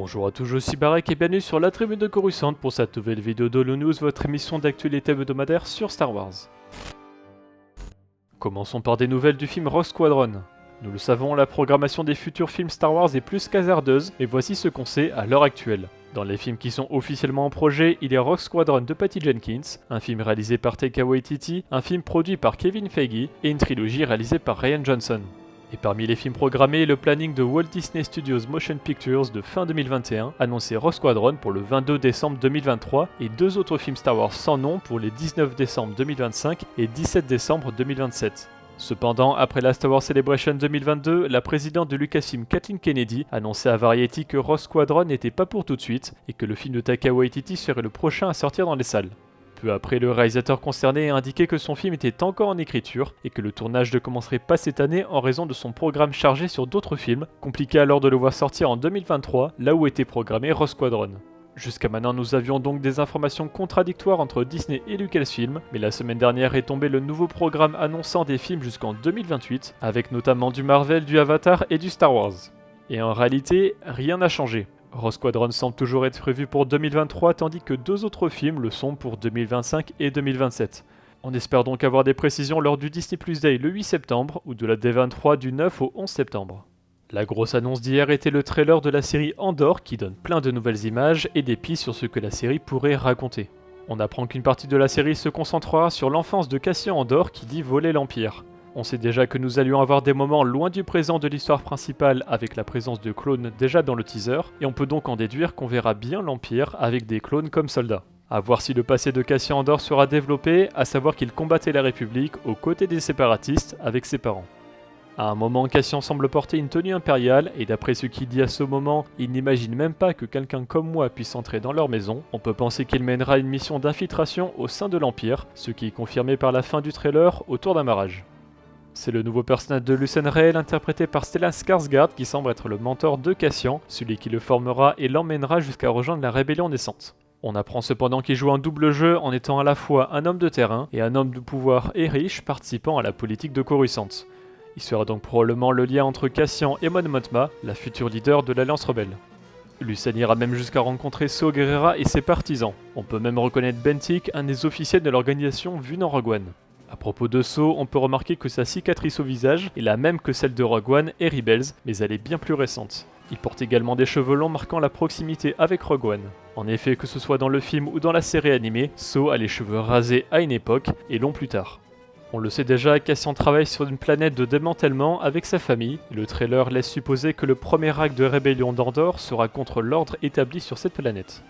Bonjour à tous, je suis Barek et bienvenue sur la Tribune de Coruscant pour cette nouvelle vidéo d'Holo News, votre émission d'actualité hebdomadaire sur Star Wars. Commençons par des nouvelles du film Rogue Squadron. Nous le savons, la programmation des futurs films Star Wars est plus qu'hasardeuse, et voici ce qu'on sait à l'heure actuelle. Dans les films qui sont officiellement en projet, il y a Rogue Squadron de Patty Jenkins, un film réalisé par Taika Waititi, un film produit par Kevin Feige et une trilogie réalisée par Rian Johnson. Et parmi les films programmés, le planning de Walt Disney Studios Motion Pictures de fin 2021 annonçait Rogue Squadron pour le 22 décembre 2023 et deux autres films Star Wars sans nom pour les 19 décembre 2025 et 17 décembre 2027. Cependant, après la Star Wars Celebration 2022, la présidente de Lucasfilm Kathleen Kennedy annonçait à Variety que Rogue Squadron n'était pas pour tout de suite et que le film de Taika Waititi serait le prochain à sortir dans les salles. Peu après, le réalisateur concerné a indiqué que son film était encore en écriture et que le tournage ne commencerait pas cette année en raison de son programme chargé sur d'autres films, compliqué alors de le voir sortir en 2023, là où était programmé Rogue Squadron. Jusqu'à maintenant, nous avions donc des informations contradictoires entre Disney et Lucasfilm, mais la semaine dernière est tombé le nouveau programme annonçant des films jusqu'en 2028, avec notamment du Marvel, du Avatar et du Star Wars. Et en réalité, rien n'a changé. Rogue Squadron semble toujours être prévu pour 2023, tandis que deux autres films le sont pour 2025 et 2027. On espère donc avoir des précisions lors du Disney Plus Day le 8 septembre ou de la D23 du 9 au 11 septembre. La grosse annonce d'hier était le trailer de la série Andor qui donne plein de nouvelles images et des pistes sur ce que la série pourrait raconter. On apprend qu'une partie de la série se concentrera sur l'enfance de Cassian Andor qui dit voler l'Empire. On sait déjà que nous allions avoir des moments loin du présent de l'histoire principale avec la présence de clones déjà dans le teaser, et on peut donc en déduire qu'on verra bien l'Empire avec des clones comme soldats. A voir si le passé de Cassian Andor sera développé, à savoir qu'il combattait la République aux côtés des séparatistes avec ses parents. À un moment, Cassian semble porter une tenue impériale, et d'après ce qu'il dit à ce moment, il n'imagine même pas que quelqu'un comme moi puisse entrer dans leur maison. On peut penser qu'il mènera une mission d'infiltration au sein de l'Empire, ce qui est confirmé par la fin du trailer autour d'un barrage. C'est le nouveau personnage de Lucen Rael interprété par Stellan Skarsgård qui semble être le mentor de Cassian, celui qui le formera et l'emmènera jusqu'à rejoindre la rébellion naissante. On apprend cependant qu'il joue un double jeu en étant à la fois un homme de terrain et un homme de pouvoir et riche participant à la politique de Coruscant. Il sera donc probablement le lien entre Cassian et Mon Mothma, la future leader de l'Alliance Rebelle. Lucen ira même jusqu'à rencontrer Saw Gerrera et ses partisans. On peut même reconnaître Bentik, un des officiels de l'organisation vue dans Rogue One. A propos de Saw, on peut remarquer que sa cicatrice au visage est la même que celle de Rogue One et Rebels, mais elle est bien plus récente. Il porte également des cheveux longs marquant la proximité avec Rogue One. En effet, que ce soit dans le film ou dans la série animée, Saw a les cheveux rasés à une époque et longs plus tard. On le sait déjà, Cassian travaille sur une planète de démantèlement avec sa famille, et le trailer laisse supposer que le premier acte de rébellion d'Andor sera contre l'ordre établi sur cette planète.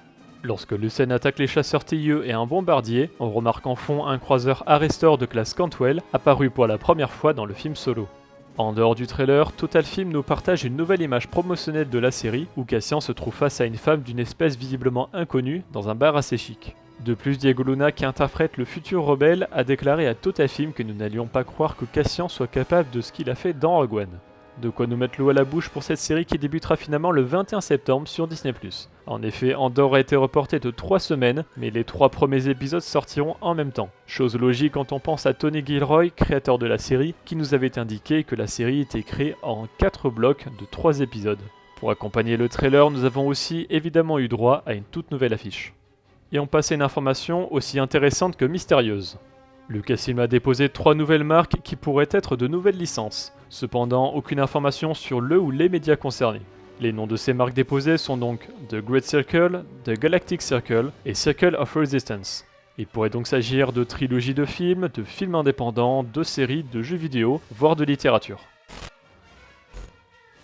Lorsque Lucen attaque les chasseurs Tilleux et un bombardier, on remarque en fond un croiseur Arrestor de classe Cantwell, apparu pour la première fois dans le film Solo. En dehors du trailer, Total Film nous partage une nouvelle image promotionnelle de la série, où Cassian se trouve face à une femme d'une espèce visiblement inconnue, dans un bar assez chic. De plus, Diego Luna, qui interprète le futur rebelle, a déclaré à Total Film que nous n'allions pas croire que Cassian soit capable de ce qu'il a fait dans Rogue One. De quoi nous mettre l'eau à la bouche pour cette série qui débutera finalement le 21 septembre sur Disney+. En effet, Andor a été reporté de 3 semaines, mais les 3 premiers épisodes sortiront en même temps. Chose logique quand on pense à Tony Gilroy, créateur de la série, qui nous avait indiqué que la série était créée en 4 blocs de 3 épisodes. Pour accompagner le trailer, nous avons aussi évidemment eu droit à une toute nouvelle affiche. Et on passe à une information aussi intéressante que mystérieuse. Lucasfilm a déposé 3 nouvelles marques qui pourraient être de nouvelles licences. Cependant, aucune information sur le ou les médias concernés. Les noms de ces marques déposées sont donc The Great Circle, The Galactic Circle et Circle of Resistance. Il pourrait donc s'agir de trilogies de films indépendants, de séries, de jeux vidéo, voire de littérature.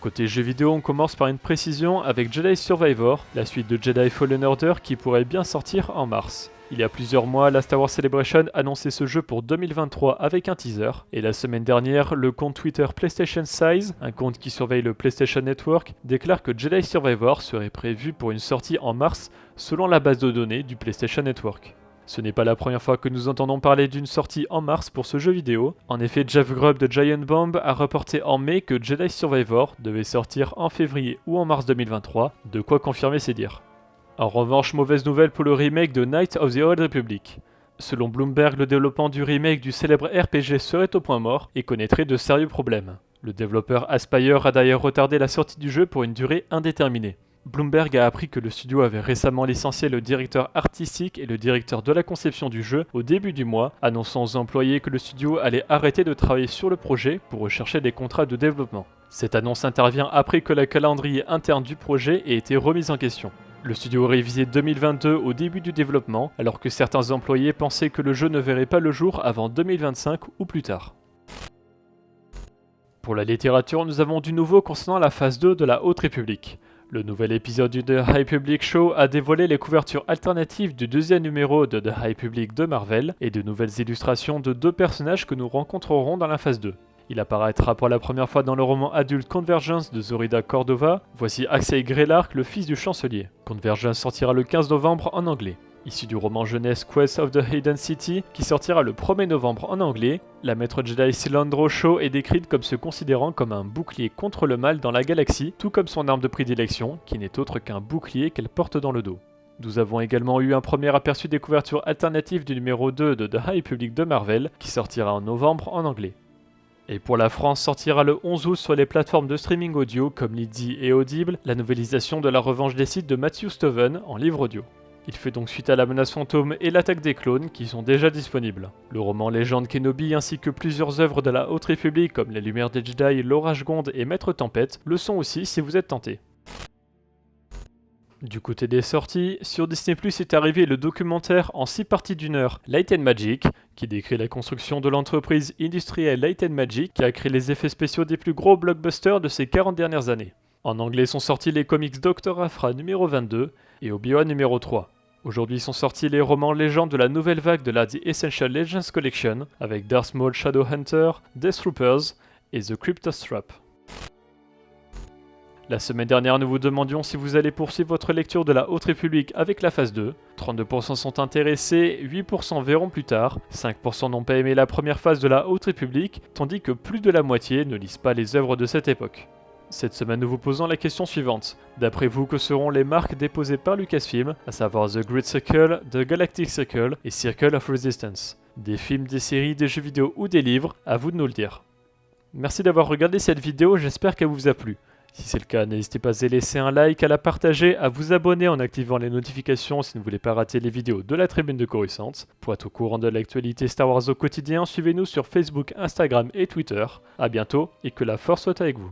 Côté jeux vidéo, on commence par une précision avec Jedi Survivor, la suite de Jedi Fallen Order qui pourrait bien sortir en mars. Il y a plusieurs mois, la Star Wars Celebration annonçait ce jeu pour 2023 avec un teaser, et la semaine dernière, le compte Twitter PlayStation Size, un compte qui surveille le PlayStation Network, déclare que Jedi Survivor serait prévu pour une sortie en mars selon la base de données du PlayStation Network. Ce n'est pas la première fois que nous entendons parler d'une sortie en mars pour ce jeu vidéo. En effet, Jeff Grubb de Giant Bomb a reporté en mai que Jedi Survivor devait sortir en février ou en mars 2023, de quoi confirmer ses dires. En revanche, mauvaise nouvelle pour le remake de Knights of the Old Republic. Selon Bloomberg, le développement du remake du célèbre RPG serait au point mort et connaîtrait de sérieux problèmes. Le développeur Aspyr a d'ailleurs retardé la sortie du jeu pour une durée indéterminée. Bloomberg a appris que le studio avait récemment licencié le directeur artistique et le directeur de la conception du jeu au début du mois, annonçant aux employés que le studio allait arrêter de travailler sur le projet pour rechercher des contrats de développement. Cette annonce intervient après que le calendrier interne du projet ait été remis en question. Le studio aurait visé 2022 au début du développement, alors que certains employés pensaient que le jeu ne verrait pas le jour avant 2025 ou plus tard. Pour la littérature, nous avons du nouveau concernant la phase 2 de la Haute République. Le nouvel épisode du The High Public Show a dévoilé les couvertures alternatives du deuxième numéro de The High Public de Marvel et de nouvelles illustrations de 2 personnages que nous rencontrerons dans la phase 2. Il apparaîtra pour la première fois dans le roman adulte Convergence de Zorida Cordova. Voici Axel Greylark, le fils du chancelier. Convergence sortira le 15 novembre en anglais. Issu du roman jeunesse Quest of the Hidden City, qui sortira le 1er novembre en anglais, la maître Jedi Cilandro Shaw est décrite comme se considérant comme un bouclier contre le mal dans la galaxie, tout comme son arme de prédilection, qui n'est autre qu'un bouclier qu'elle porte dans le dos. Nous avons également eu un premier aperçu des couvertures alternatives du numéro 2 de The High Public de Marvel, qui sortira en novembre en anglais. Et pour la France sortira le 11 août sur les plateformes de streaming audio comme Lydie et Audible, la novélisation de La Revanche des Sith de Matthew Stoven en livre audio. Il fait donc suite à La Menace Fantôme et L'Attaque des Clones qui sont déjà disponibles. Le roman Légende Kenobi ainsi que plusieurs œuvres de la Haute République comme Les Lumières des Jedi, L'Orage Gonde et Maître Tempête le sont aussi si vous êtes tenté. Du côté des sorties, sur Disney+, est arrivé le documentaire en 6 parties d'1 heure Light & Magic, qui décrit la construction de l'entreprise industrielle Light & Magic qui a créé les effets spéciaux des plus gros blockbusters de ces 40 dernières années. En anglais sont sortis les comics Dr. Aphra numéro 22 et Obi-Wan numéro 3. Aujourd'hui sont sortis les romans légendes de la nouvelle vague de la The Essential Legends Collection avec Darth Maul Shadowhunter, Death Troopers et The Cryptos Trap. La semaine dernière, nous vous demandions si vous allez poursuivre votre lecture de la Haute République avec la phase 2. 32% sont intéressés, 8% verront plus tard, 5% n'ont pas aimé la première phase de la Haute République, tandis que plus de la moitié ne lisent pas les œuvres de cette époque. Cette semaine, nous vous posons la question suivante. D'après vous, que seront les marques déposées par Lucasfilm, à savoir The Great Circle, The Galactic Circle et Circle of Resistance? Des films, des séries, des jeux vidéo ou des livres, à vous de nous le dire. Merci d'avoir regardé cette vidéo, j'espère qu'elle vous a plu. Si c'est le cas, n'hésitez pas à laisser un like, à la partager, à vous abonner en activant les notifications si vous ne voulez pas rater les vidéos de la Tribune de Coruscant. Pour être au courant de l'actualité Star Wars au quotidien, suivez-nous sur Facebook, Instagram et Twitter. A bientôt et que la force soit avec vous.